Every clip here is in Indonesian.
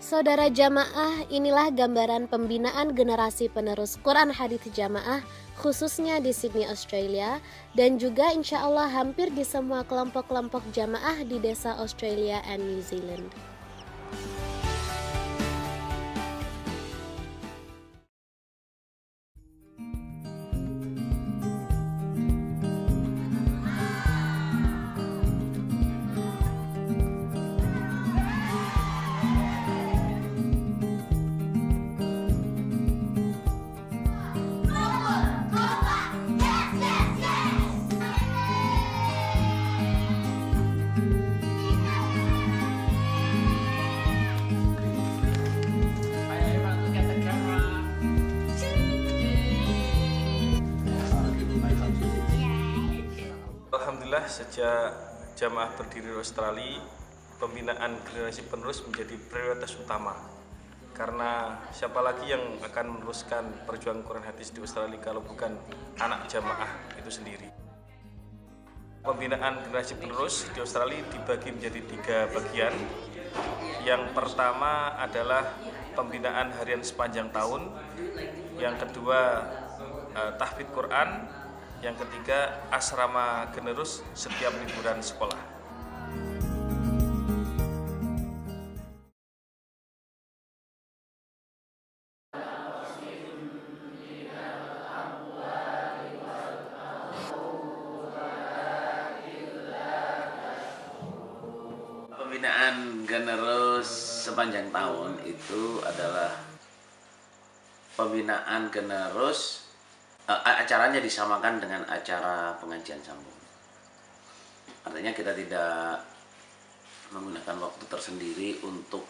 Saudara jamaah, inilah gambaran pembinaan generasi penerus Quran Hadits Jamaah khususnya di Sydney, Australia, dan juga insya Allah hampir di semua kelompok-kelompok jamaah di desa Australia and New Zealand. Alhamdulillah, sejak jamaah berdiri di Australia, pembinaan generasi penerus menjadi prioritas utama. Karena siapa lagi yang akan meneruskan perjuangan Quran Hadis di Australia kalau bukan anak jamaah itu sendiri. Pembinaan generasi penerus di Australia dibagi menjadi 3 bagian. Yang pertama adalah pembinaan harian sepanjang tahun. Yang kedua, tahfidz Quran. Yang ketiga, asrama generus setiap liburan sekolah. Pembinaan generus sepanjang tahun itu adalah pembinaan generus. Acaranya disamakan dengan acara pengajian sambung. Artinya kita tidak menggunakan waktu tersendiri untuk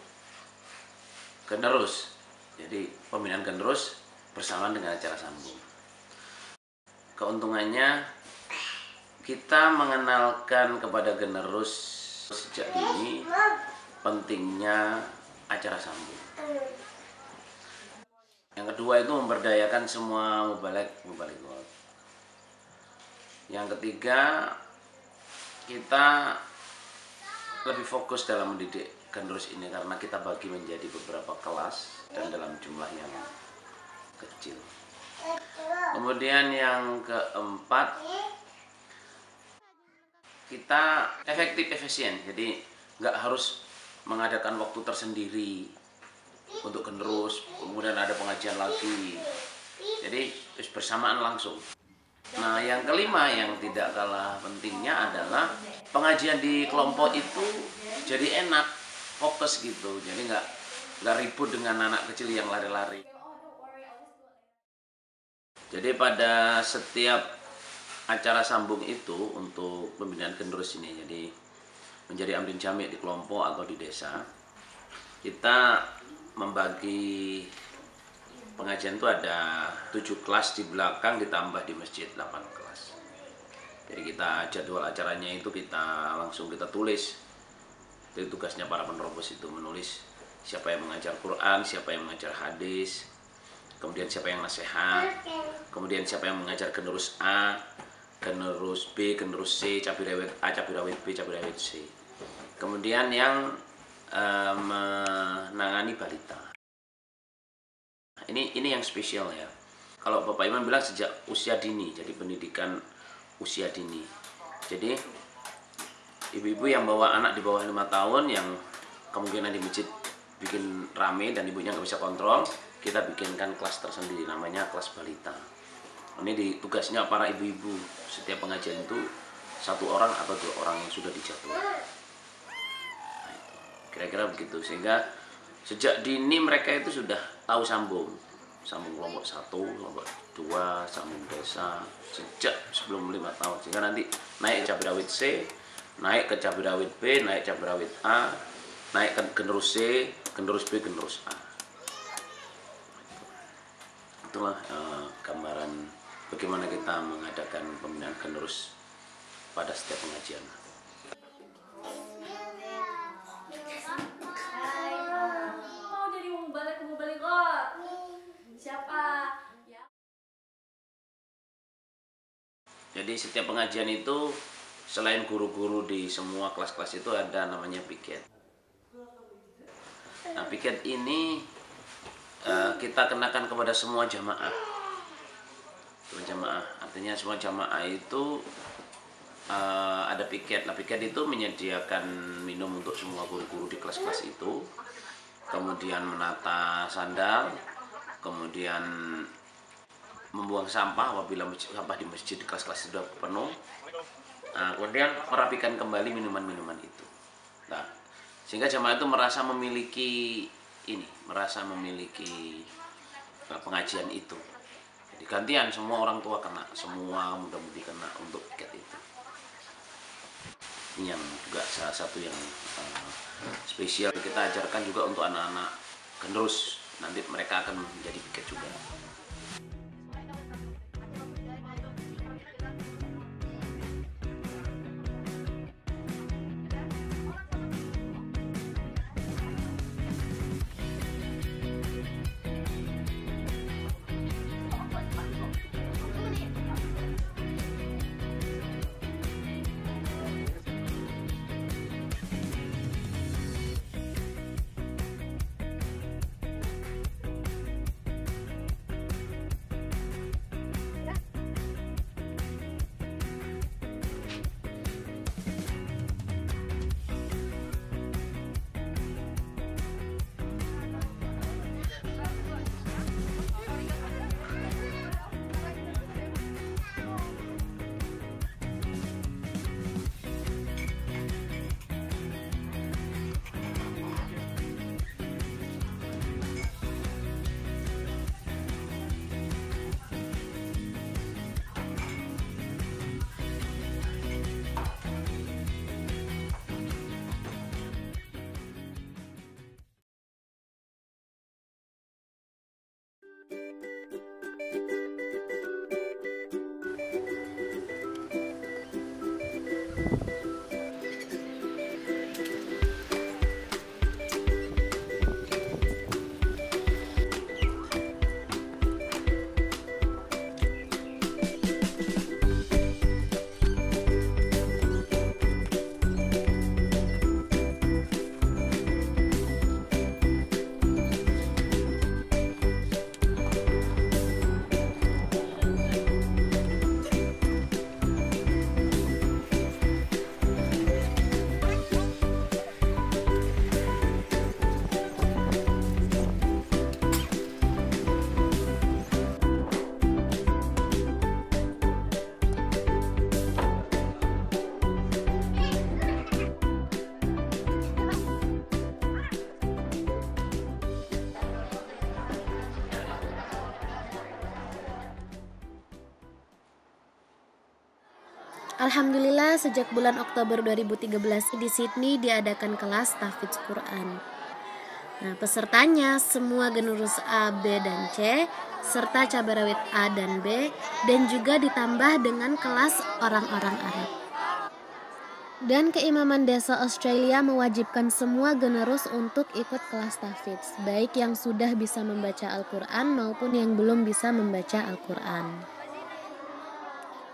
generus. Jadi pembinaan generus bersamaan dengan acara sambung. Keuntungannya kita mengenalkan kepada generus sejak dini pentingnya acara sambung. Yang kedua itu memberdayakan semua mubalighat. Yang ketiga, kita lebih fokus dalam mendidik generus ini karena kita bagi menjadi beberapa kelas dan dalam jumlah yang kecil. Kemudian yang keempat, kita efisien. Jadi nggak harus mengadakan waktu tersendiri untuk generus, kemudian ada pengajian lagi. Jadi bersamaan langsung. Nah, yang kelima yang tidak kalah pentingnya adalah pengajian di kelompok itu jadi enak, fokus gitu. Jadi nggak ribut dengan anak kecil yang lari-lari. Jadi pada setiap acara sambung itu untuk pembinaan generus ini, jadi menjadi amrin jami' di kelompok atau di desa, kita membagi pengajian itu ada 7 kelas di belakang ditambah di masjid 8 kelas. Jadi kita jadwal acaranya itu kita tulis. Jadi tugasnya para penerobos itu menulis siapa yang mengajar Quran, siapa yang mengajar hadis, kemudian siapa yang nasihat, kemudian siapa yang mengajar generus A, generus B, generus C, cabirawit A, cabirawit B, cabirawit C. Kemudian yang menangani balita. Ini yang spesial ya. Kalau Bapak Iman bilang sejak usia dini, jadi pendidikan usia dini. Jadi ibu-ibu yang bawa anak di bawah 5 tahun yang kemungkinan di masjid bikin rame dan ibunya nggak bisa kontrol, kita bikinkan kelas tersendiri namanya kelas balita. Ini tugasnya para ibu-ibu setiap pengajian itu 1 orang atau 2 orang yang sudah dijadwal. Kira-kira begitu, sehingga sejak dini mereka itu sudah tahu sambung kelompok 1, kelompok 2, sambung desa sejak sebelum 5 tahun, sehingga nanti naik cabirawit C, naik ke cabirawit B, naik cabirawit A, naik ke generus C, generus B, generus A. Itulah gambaran bagaimana kita mengadakan pembinaan generus pada setiap pengajian. Jadi setiap pengajian itu selain guru-guru di semua kelas-kelas itu ada namanya piket. Nah, piket ini kita kenakan kepada semua jamaah. Artinya semua jamaah itu ada piket. Nah, piket itu menyediakan minum untuk semua guru-guru di kelas-kelas itu, kemudian menata sandal, kemudian membuang sampah apabila sampah di masjid di kelas-kelas sudah penuh. Nah, kemudian merapikan kembali minuman-minuman itu. Nah, sehingga jamaah itu merasa memiliki pengajian itu. Jadi gantian, semua orang tua kena, semua muda-mudi kena untuk piket itu. Ini yang juga salah satu yang spesial kita ajarkan juga untuk anak-anak generus. Nanti mereka akan menjadi piket juga. Alhamdulillah sejak bulan Oktober 2013 di Sydney diadakan kelas tahfidz Quran. Nah, pesertanya semua generus A, B, dan C serta cabarawit A dan B, dan juga ditambah dengan kelas orang-orang Arab. Dan keimaman desa Australia mewajibkan semua generus untuk ikut kelas tahfidz, baik yang sudah bisa membaca Al-Quran maupun yang belum bisa membaca Al-Quran.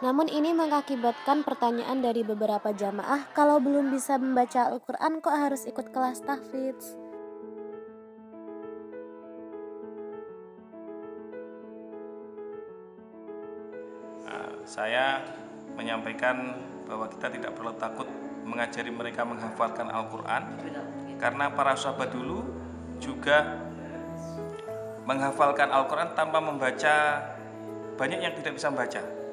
Namun ini mengakibatkan pertanyaan dari beberapa jamaah, kalau belum bisa membaca Al-Quran kok harus ikut kelas tahfidz? Saya menyampaikan bahwa kita tidak perlu takut mengajari mereka menghafalkan Al-Quran, karena para sahabat dulu juga menghafalkan Al-Quran tanpa membaca. Banyak yang tidak bisa membaca.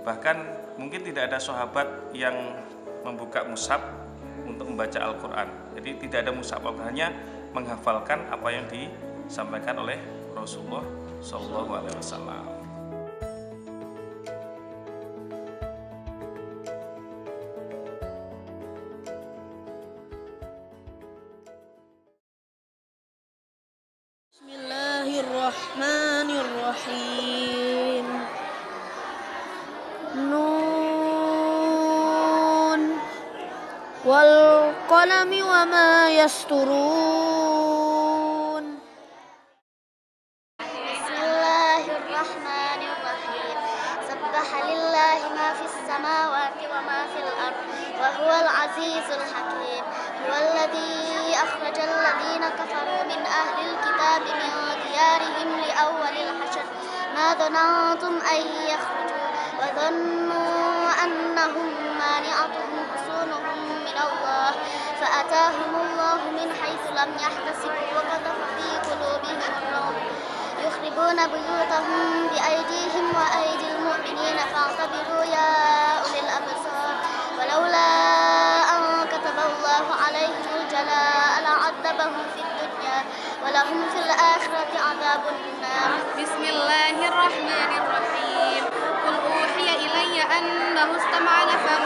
Bahkan mungkin tidak ada sahabat yang membuka mushaf untuk membaca Al-Quran. Jadi tidak ada mushaf, hanya menghafalkan apa yang disampaikan oleh Rasulullah SAW. Bismillahirrahmanirrahim. Nun wal qalami wa ma yasturun. Bismillahirrahmanirrahim. Sabbaha lillahi ma fis samawati wa ma fil ardh wa huwal azizul hakim. Huwalladzi akhrajal كفروا من أهل الكتاب من ديارهم لأول الحشر ما ظننتم أن يخرجوا وظنوا أنهم مانعتهم حصونهم من الله فأتاهم الله من حيث لم يحتسبوا وقذف في قلوبهم الرعب يخربون بيوتهم بأيديهم وأيدي المؤمنين فاعتبروا يا أولي الأبصار ولولا أن كتب الله عليهم الجلاء لعذبهم في الدنيا ولهم في الآخرة عذاب النار. بسم الله الرحمن الرحيم. قل أوحي إلي أنه استمع نفر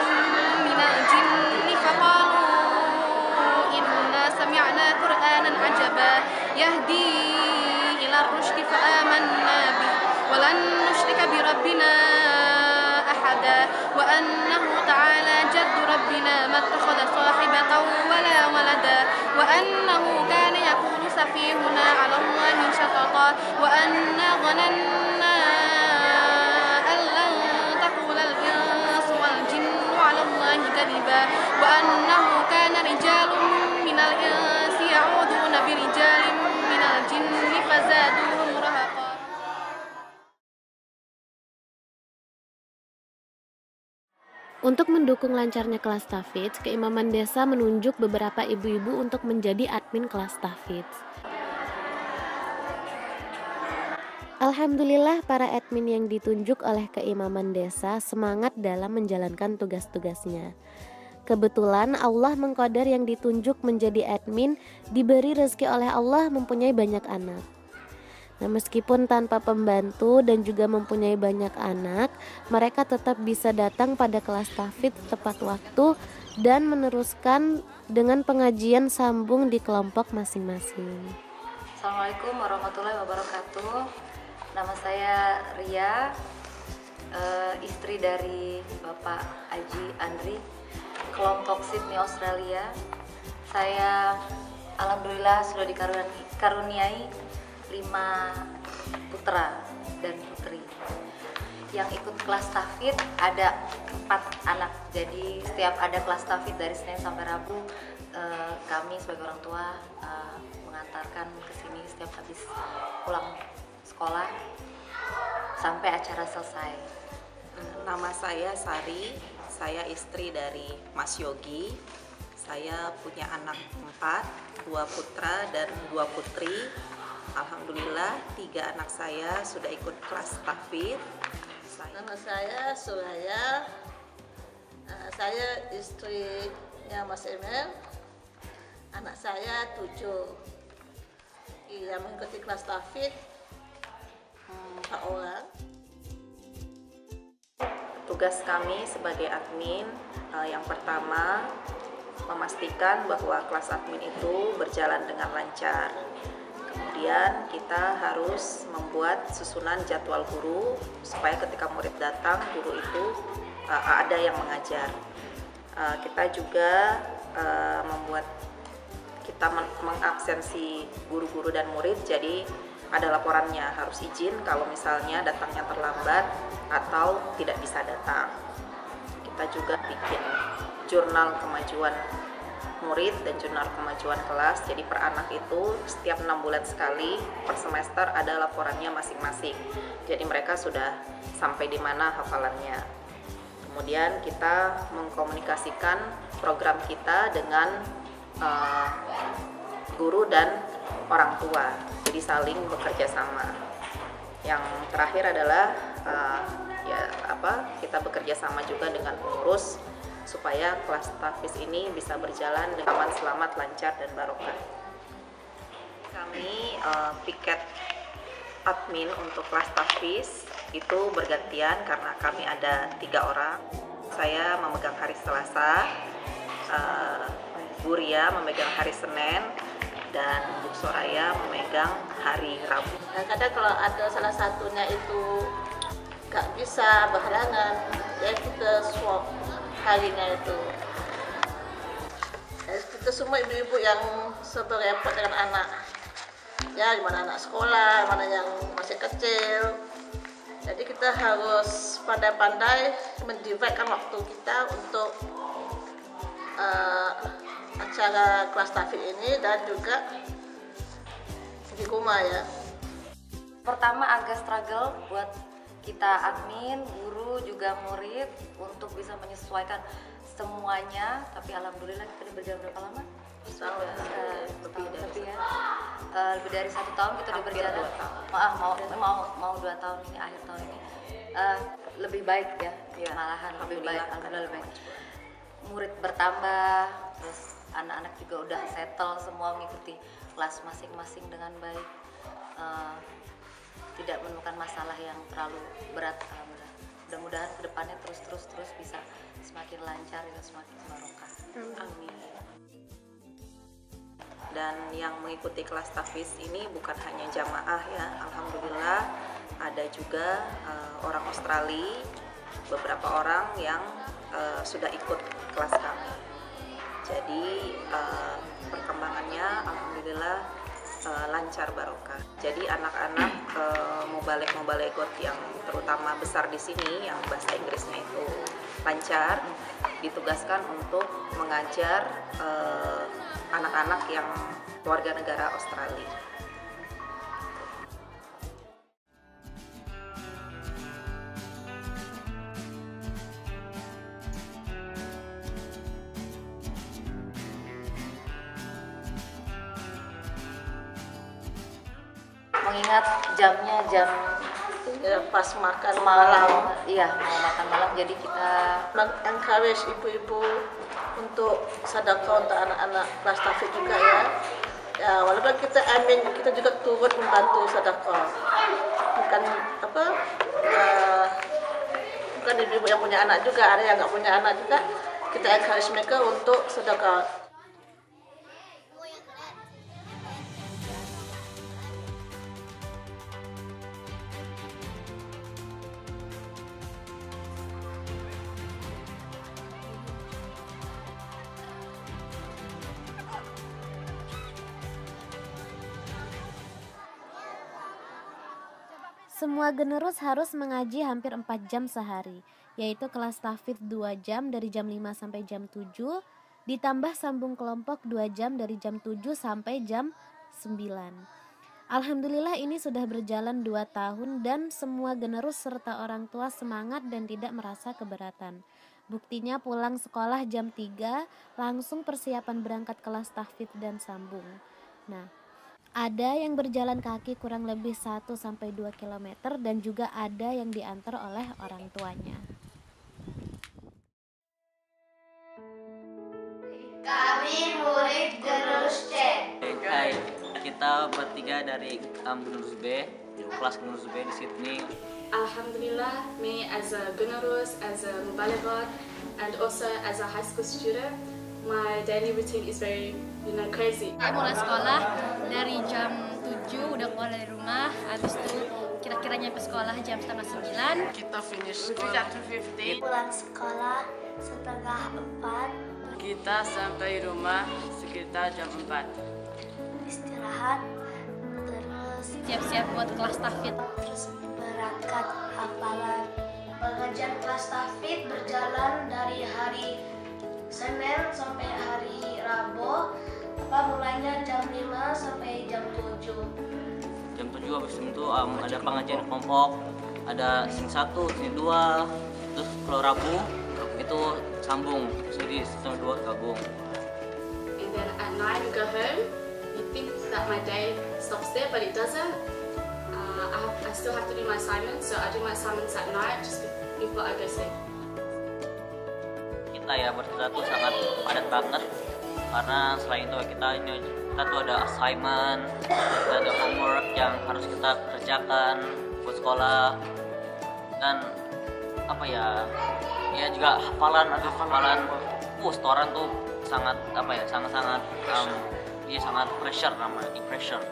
من الجن فقالوا إنا سمعنا قرآنا عجبا يهدي إلى الرشد فآمنا به ولن نشرك بربنا أحدا وأنه تعالى جد ربنا ما اتخذ صاحبة ولا ولدا وأنه كان يقول سفيهنا على الله شططا وأنا ظننا أن لن تقول الإنس والجن على الله كذبا وأنه كان رجال من الإنس يعوذون برجال من الجن فزادوهم رهقا. Untuk mendukung lancarnya kelas tahfidz, Keimaman Desa menunjuk beberapa ibu-ibu untuk menjadi admin kelas tahfidz. Alhamdulillah, para admin yang ditunjuk oleh Keimaman Desa semangat dalam menjalankan tugas-tugasnya. Kebetulan Allah mengqadar yang ditunjuk menjadi admin diberi rezeki oleh Allah mempunyai banyak anak. Nah, meskipun tanpa pembantu dan juga mempunyai banyak anak, mereka tetap bisa datang pada kelas tahfidz tepat waktu dan meneruskan dengan pengajian sambung di kelompok masing-masing. Assalamualaikum warahmatullahi wabarakatuh. Nama saya Ria, istri dari Bapak Haji Andri, kelompok Sydney Australia. Saya alhamdulillah sudah dikaruniai 5 putra dan putri. Yang ikut kelas tahfidz ada 4 anak. Jadi setiap ada kelas tahfidz dari Senin sampai Rabu, kami sebagai orang tua mengantarkan ke sini setiap habis pulang sekolah sampai acara selesai. Nama saya Sari, saya istri dari Mas Yogi. Saya punya anak 4, 2 putra dan 2 putri. Alhamdulillah 3 anak saya sudah ikut kelas tahfidz. Nama saya Suraya, saya istrinya Mas Emel. Anak saya 7, yang mengikuti kelas tahfidz 4 orang. Tugas kami sebagai admin yang pertama memastikan bahwa kelas admin itu berjalan dengan lancar. Kemudian kita harus membuat susunan jadwal guru supaya ketika murid datang, guru itu ada yang mengajar. Kita juga kita mengabsensi guru-guru dan murid, jadi ada laporannya, harus izin kalau misalnya datangnya terlambat atau tidak bisa datang. Kita juga bikin jurnal kemajuan murid dan jurnal kemajuan kelas. Jadi per anak itu setiap 6 bulan sekali per semester ada laporannya masing-masing. Jadi mereka sudah sampai di mana hafalannya. Kemudian kita mengkomunikasikan program kita dengan guru dan orang tua. Jadi saling bekerja sama. Yang terakhir adalah kita bekerja sama juga dengan pengurus supaya kelas tahfidz ini bisa berjalan dengan aman, selamat, lancar, dan barokah. Kami piket admin untuk kelas tahfidz itu bergantian karena kami ada 3 orang. Saya memegang hari Selasa, Bu Ria memegang hari Senin, dan Bu Soraya memegang hari Rabu. Nah, kadang kalau ada salah satunya itu gak bisa berhalangan, ya kita swap harinya itu. Kita semua ibu-ibu yang seberepot dengan anak, ya dimana anak sekolah, mana yang masih kecil. Jadi kita harus pandai-pandai mendividkan waktu kita untuk acara kelas tahfidz ini dan juga di rumah ya. Pertama agak struggle buat kita admin, guru, juga murid untuk bisa menyesuaikan semuanya, tapi alhamdulillah kita udah berjalan berapa lama? Lebih ya. Lebih dari 1 tahun kita udah berjalan. Mau 2 tahun ini, akhir tahun ini. Lebih baik ya, malahan lebih baik, alhamdulillah lebih baik. Murid bertambah, terus anak-anak juga udah settle semua mengikuti kelas masing-masing dengan baik. Tidak menemukan masalah yang terlalu berat, alhamdulillah. Mudah-mudahan kedepannya terus bisa semakin lancar dan semakin barokah. Amin. Dan yang mengikuti kelas tahfiz ini bukan hanya jamaah ya, alhamdulillah ada juga orang Australia, beberapa orang yang sudah ikut kelas kami. Jadi perkembangannya alhamdulillah lancar barokah. Jadi anak-anak mubalik-mubalegot yang terutama besar di sini yang bahasa Inggrisnya itu lancar ditugaskan untuk mengajar anak-anak yang warga negara Australia. Mengingat jamnya jam Ya, pas makan malam. Iya, mau makan malam, jadi kita Encourage ibu-ibu untuk sedekah untuk anak-anak kelas tahfiz juga ya. Ya, walaupun kita admin, kita juga turut membantu sedekah. Bukan bukan ibu-ibu yang punya anak juga, ada yang nggak punya anak juga. Kita encourage mereka untuk sedekah. Semua generus harus mengaji hampir 4 jam sehari, yaitu kelas tahfidz 2 jam dari jam 5 sampai jam 7, ditambah sambung kelompok 2 jam dari jam 7 sampai jam 9. Alhamdulillah ini sudah berjalan 2 tahun dan semua generus serta orang tua semangat dan tidak merasa keberatan. Buktinya pulang sekolah jam 3, langsung persiapan berangkat kelas tahfidz dan sambung. Nah, ada yang berjalan kaki kurang lebih 1-2 km dan juga ada yang diantar oleh orang tuanya. Kami murid generus C. Hai, kita bertiga dari generus B, kelas generus B di Sydney. Alhamdulillah, me as a generus, as a mubaligat, and also as a high school student, my daily routine is very crazy. Saya mulai sekolah dari jam 7 udah keluar dari rumah, habis itu kira-kira nyampe sekolah jam 8:30. Kita finish sekolah 3:50. Pulang sekolah setengah 4. Kita sampai rumah sekitar jam 4. Istirahat, terus Siap-siap buat kelas tahfidz. terus berangkat hafalan. Pengajian kelas tahfidz berjalan dari hari Senin sampai hari Rabu. Mulainya jam 5 sampai jam 7. Jam 7 habis itu ada pengajian kelompok, ada sing 1, sing 2, terus kalau Rabu itu sambung, jadi sing 2 gabung. And then at night we go home. You think that my day stops there, but it doesn't. I still have to do my assignments, so I do my assignments at night just before I go sleep. Kita ya bertiga tuh sangat padat banget karena selain itu kita tuh ada assignment, kita ada homework yang harus kita kerjakan buat sekolah, dan ya juga hafalan setoran tuh sangat sangat pressure namanya, pressure.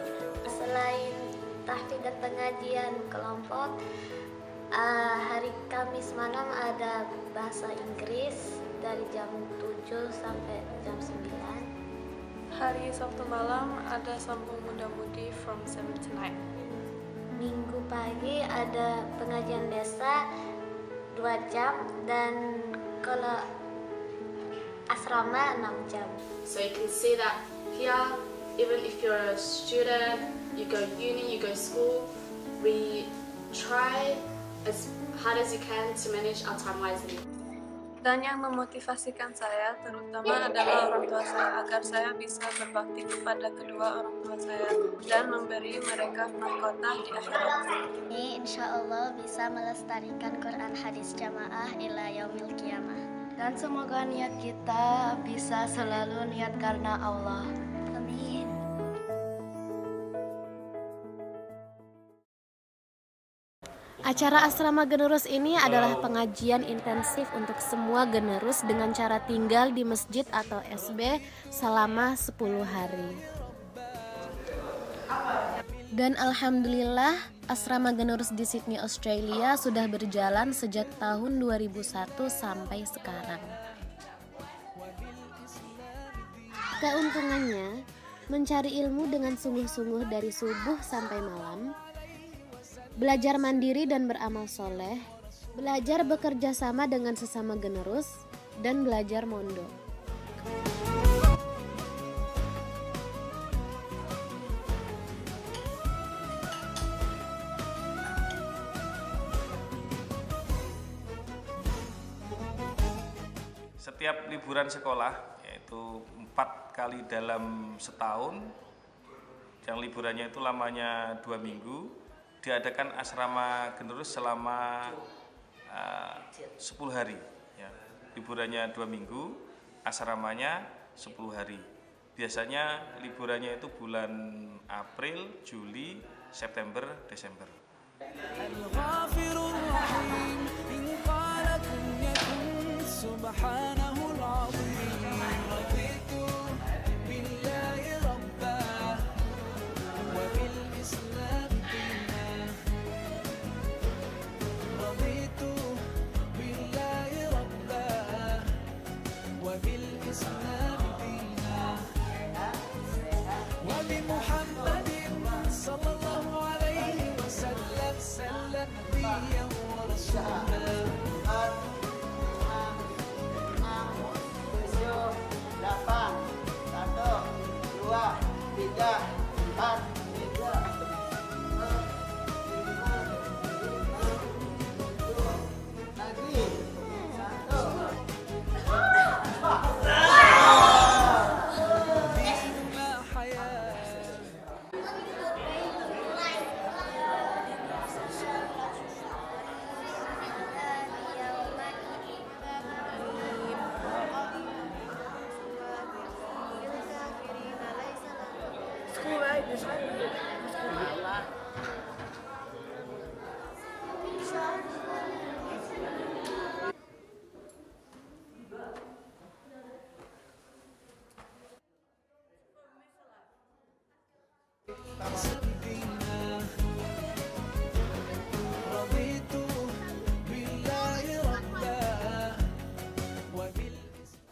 Selain tahfidz dan pengajian kelompok, hari Kamis malam ada bahasa Inggris dari jam 7 sampai jam 9. Hari Sabtu malam ada sambung muda-mudi from 7 to 9. Minggu pagi ada pengajian desa 2 jam dan kalau asrama 6 jam. So you can see that here even if you're a student, you go uni, you go school, we try as hard as you can to manage our time wisely. Dan yang memotivasikan saya terutama adalah orang tua saya agar saya bisa berbakti kepada kedua orang tua saya dan memberi mereka mahkota di akhirat. Ini insya Allah bisa melestarikan Quran hadis jamaah ila yaumil qiyamah. Dan semoga niat kita bisa selalu niat karena Allah. Amin. Acara Asrama Generus ini adalah pengajian intensif untuk semua generus dengan cara tinggal di masjid atau SB selama 10 hari. Dan alhamdulillah Asrama Generus di Sydney, Australia sudah berjalan sejak tahun 2001 sampai sekarang. Keuntungannya, mencari ilmu dengan sungguh-sungguh dari subuh sampai malam, belajar mandiri dan beramal soleh, belajar bekerja sama dengan sesama generus, dan belajar mondok. Setiap liburan sekolah, yaitu 4 kali dalam setahun, yang liburannya itu lamanya 2 minggu, diadakan asrama generus selama 10 hari. Ya. Liburannya 2 minggu, asramanya 10 hari. Biasanya liburannya itu bulan April, Juli, September, Desember.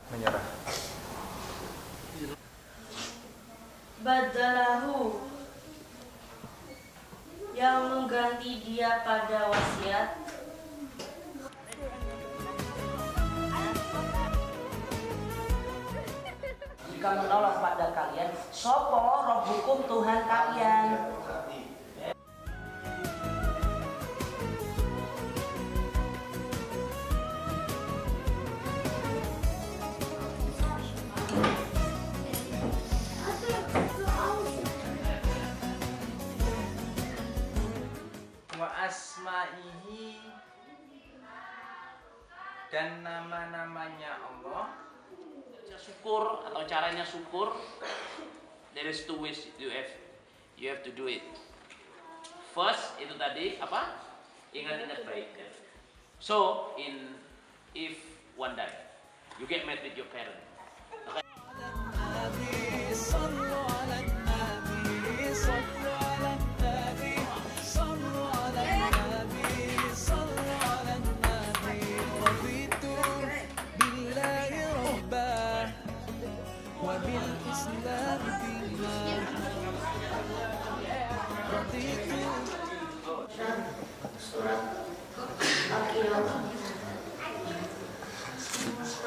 Menyerah. Badalahu, yang mengganti dia pada wasiat. Jika menolak pada kalian, sopo roh hukum Tuhan kalian. Wa asma'ihi, dan nama-namanya Allah. Syukur atau caranya syukur, there is 2 ways you have to do it. First itu tadi apa? Ingat-ingat baik. So if one day you get mad with your parent, okay?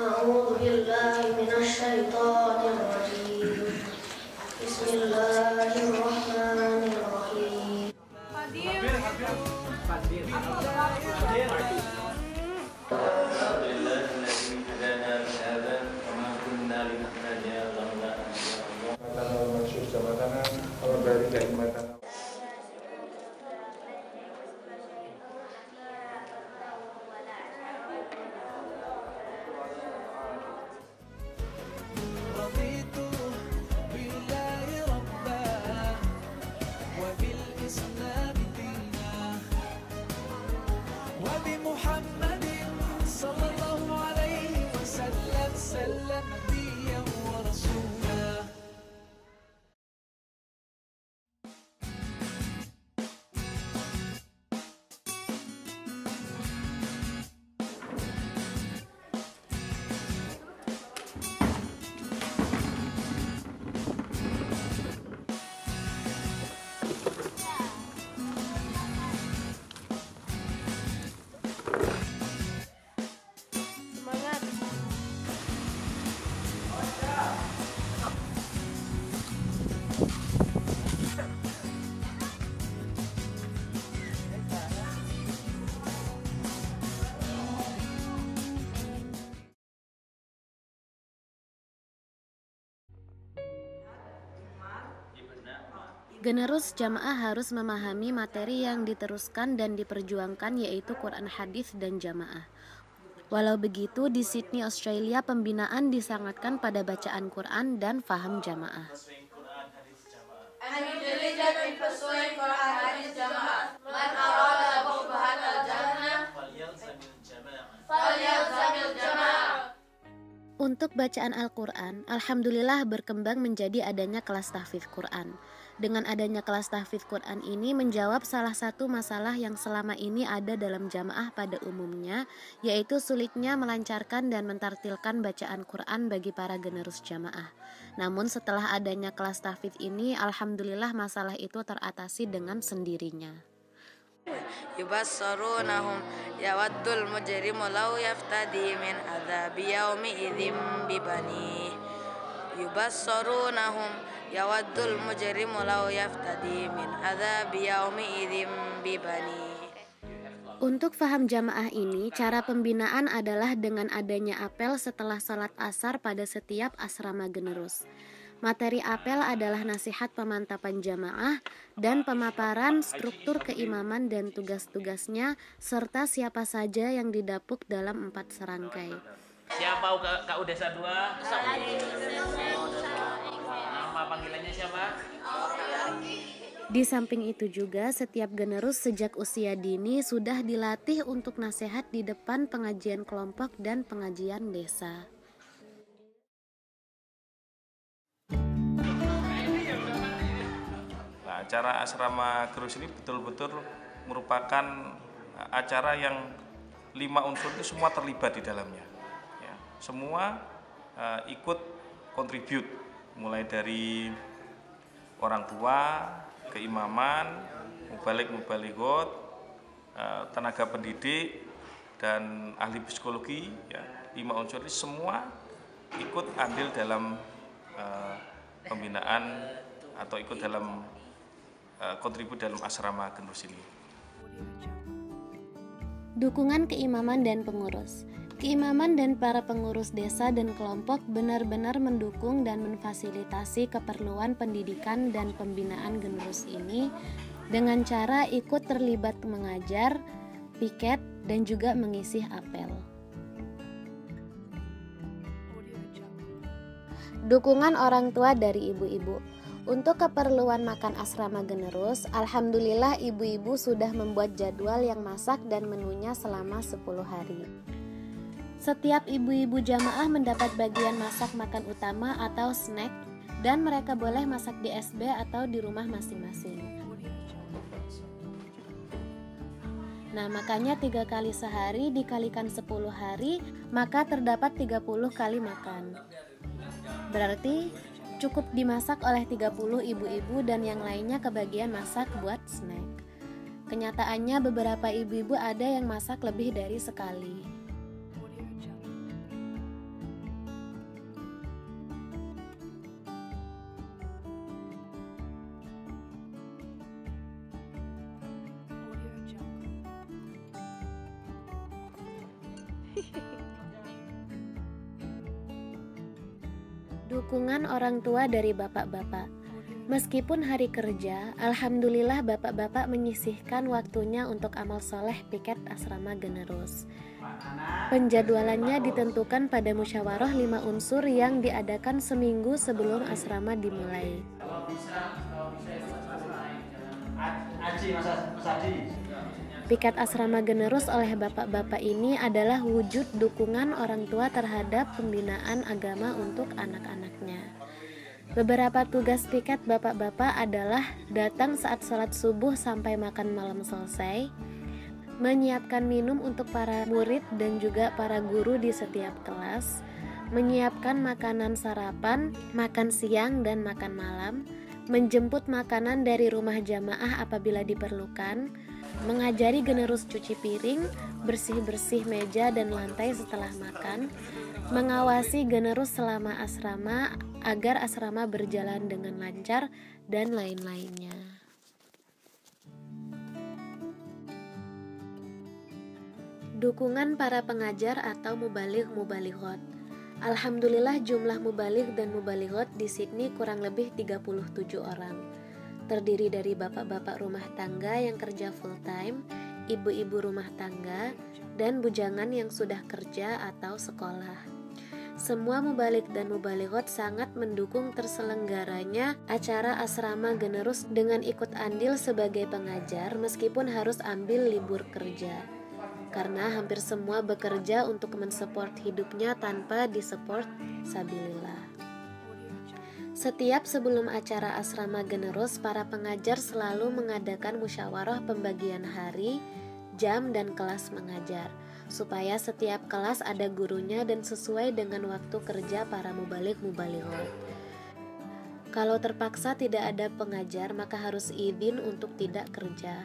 A'udzu billahi minasy syaithanir rajim. Bismillah. Generus jamaah harus memahami materi yang diteruskan dan diperjuangkan, yaitu Quran, hadis, dan jamaah. Walau begitu, di Sydney, Australia, pembinaan disangatkan pada bacaan Quran dan faham jamaah. Untuk bacaan Al-Quran, alhamdulillah berkembang menjadi adanya kelas tahfidz Quran. Dengan adanya kelas tahfidz Quran ini menjawab salah satu masalah yang selama ini ada dalam jamaah pada umumnya, yaitu sulitnya melancarkan dan mentartilkan bacaan Quran bagi para generus jamaah. Namun setelah adanya kelas tahfidz ini, alhamdulillah masalah itu teratasi dengan sendirinya. Yubassarunahum yawaddul mujrimu law yaftadi min adzabi yaumi idzim bibani. Yubassarunahum yawaddul mujrimu law yaftadi min adzabi yaumi idzim bibani. Untuk faham jamaah ini, cara pembinaan adalah dengan adanya apel setelah salat asar pada setiap asrama generus. Materi apel adalah nasihat pemantapan jamaah dan pemaparan struktur keimaman dan tugas-tugasnya, serta siapa saja yang didapuk dalam 4 serangkai. Siapa KU Desa 2? Nama panggilannya siapa? Di samping itu juga, setiap generus sejak usia dini sudah dilatih untuk nasihat di depan pengajian kelompok dan pengajian desa. Acara asrama generus ini betul-betul merupakan acara yang 5 unsur itu semua terlibat di dalamnya. Ya, semua ikut kontribut, mulai dari orang tua, keimaman, mubalik-mubalighot, tenaga pendidik, dan ahli psikologi. Ya, 5 unsur ini semua ikut andil dalam pembinaan atau ikut dalam kontribut dalam asrama generus ini. Dukungan keimaman dan pengurus. Keimaman dan para pengurus desa dan kelompok benar-benar mendukung dan memfasilitasi keperluan pendidikan dan pembinaan generus ini dengan cara ikut terlibat mengajar, piket, dan juga mengisi apel. Dukungan orang tua dari ibu-ibu. Untuk keperluan makan asrama generus, alhamdulillah ibu-ibu sudah membuat jadwal yang masak dan menunya selama 10 hari. Setiap ibu-ibu jamaah mendapat bagian masak makan utama atau snack, dan mereka boleh masak di SB atau di rumah masing-masing. Nah, makanya 3 kali sehari dikalikan 10 hari, maka terdapat 30 kali makan. Berarti cukup dimasak oleh 30 ibu-ibu dan yang lainnya kebagian masak buat snack. Kenyataannya beberapa ibu-ibu ada yang masak lebih dari sekali. Dukungan orang tua dari bapak-bapak. Meskipun hari kerja, alhamdulillah bapak-bapak menyisihkan waktunya untuk amal soleh piket asrama Generus. Penjadwalannya ditentukan pada musyawarah 5 unsur yang diadakan seminggu sebelum asrama dimulai. Piket asrama Generus oleh bapak-bapak ini adalah wujud dukungan orang tua terhadap pembinaan agama untuk anak-anaknya. Beberapa tugas piket bapak-bapak adalah datang saat sholat subuh sampai makan malam selesai, menyiapkan minum untuk para murid dan juga para guru di setiap kelas, menyiapkan makanan sarapan, makan siang dan makan malam, menjemput makanan dari rumah jamaah apabila diperlukan, mengajari Generus cuci piring, bersih-bersih meja dan lantai setelah makan, mengawasi Generus selama asrama agar asrama berjalan dengan lancar, dan lain-lainnya. Dukungan para pengajar atau mubaligh-mubalighot. Alhamdulillah jumlah mubaligh dan mubalighot di Sydney kurang lebih 37 orang. Terdiri dari bapak-bapak rumah tangga yang kerja full time, ibu-ibu rumah tangga, dan bujangan yang sudah kerja atau sekolah. Semua mubalik dan mubalighot sangat mendukung terselenggaranya acara asrama Generus dengan ikut andil sebagai pengajar meskipun harus ambil libur kerja. Karena hampir semua bekerja untuk mensupport hidupnya tanpa disupport sabilillah. Setiap sebelum acara asrama Generus, para pengajar selalu mengadakan musyawarah pembagian hari, jam, dan kelas mengajar, supaya setiap kelas ada gurunya dan sesuai dengan waktu kerja para mubaligh-mubalighot. Kalau terpaksa tidak ada pengajar, maka harus izin untuk tidak kerja.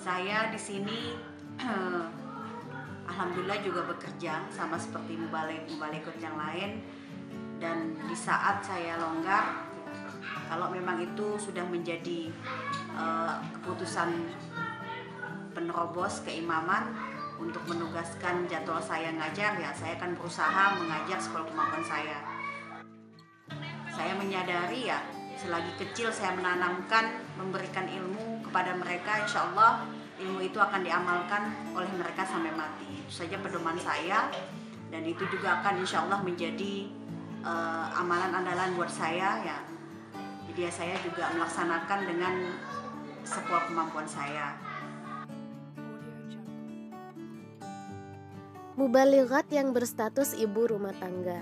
Saya di sini alhamdulillah juga bekerja sama seperti mubaligh-mubalighot yang lain, dan di saat saya longgar, kalau memang itu sudah menjadi keputusan penerobos keimaman untuk menugaskan jadwal saya ngajar, ya saya akan berusaha mengajar sekolah kemampuan saya. Saya menyadari ya, selagi kecil saya menanamkan, memberikan ilmu kepada mereka, insya Allah ilmu itu akan diamalkan oleh mereka sampai mati. Itu saja pedoman saya, dan itu juga akan insya Allah menjadi amalan andalan buat saya ya. Jadi ya, saya juga melaksanakan dengan sebuah kemampuan saya. Mubalighat yang berstatus ibu rumah tangga.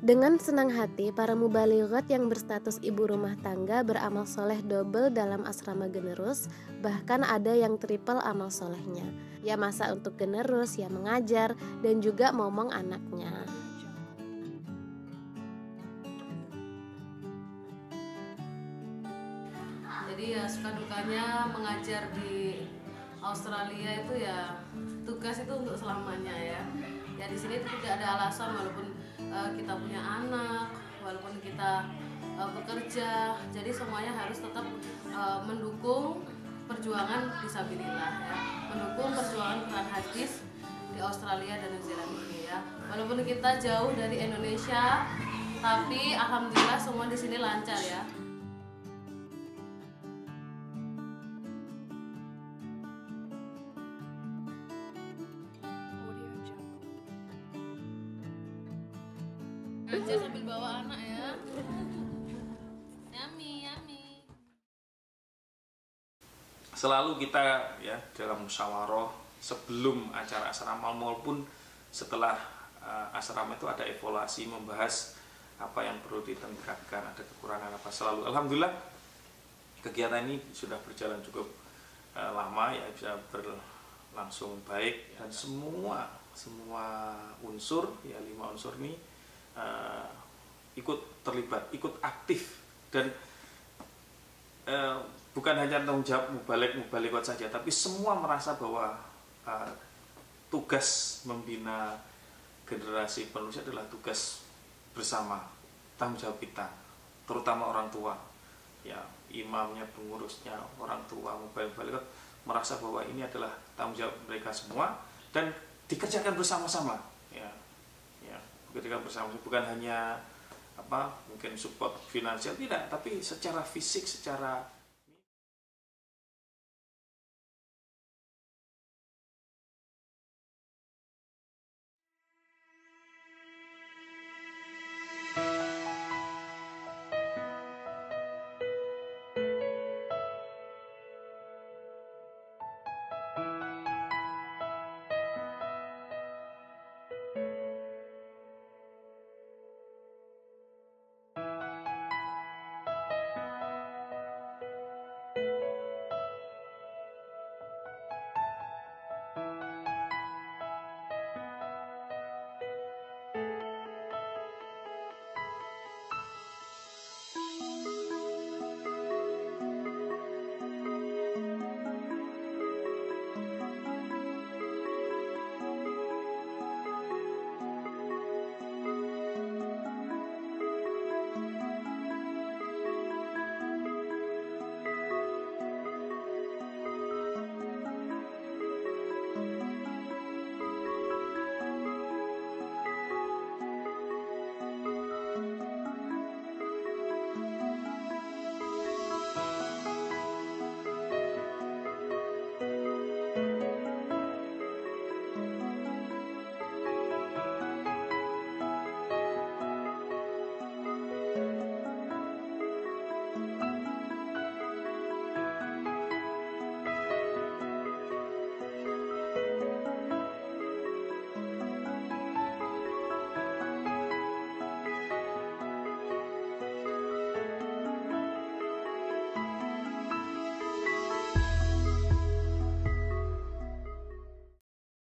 Dengan senang hati, para mubalighat yang berstatus ibu rumah tangga beramal soleh double dalam asrama Generus, bahkan ada yang triple amal solehnya. Ya masa untuk Generus, ya mengajar, dan juga momong anaknya. Jadi ya suka dukanya mengajar di Australia itu ya, tugas itu untuk selamanya ya. Ya di sini tidak ada alasan, walaupun kita punya anak, walaupun kita bekerja, jadi semuanya harus tetap mendukung perjuangan fisabilillah ya, mendukung perjuangan Quran hadis di Australia dan New Zealand ini ya. Walaupun kita jauh dari Indonesia, tapi alhamdulillah semua di sini lancar ya. Aja sambil bawa anak ya. Yummy, yummy. Selalu kita ya dalam musyawarah sebelum acara asrama maupun setelah asrama itu ada evaluasi, membahas apa yang perlu ditingkatkan, ada kekurangan apa. Selalu alhamdulillah kegiatan ini sudah berjalan cukup lama ya, bisa berlangsung baik, dan semua unsur ya 5 unsur ini ikut terlibat, ikut aktif, dan bukan hanya tanggung jawab mubalighot saja, tapi semua merasa bahwa tugas membina generasi penerus adalah tugas bersama, tanggung jawab kita, terutama orang tua ya, imamnya, pengurusnya, orang tua, muballigh merasa bahwa ini adalah tanggung jawab mereka semua dan dikerjakan bersama-sama, ya, dikerjakan bersama, bukan hanya mungkin support finansial, tidak, tapi secara fisik, secara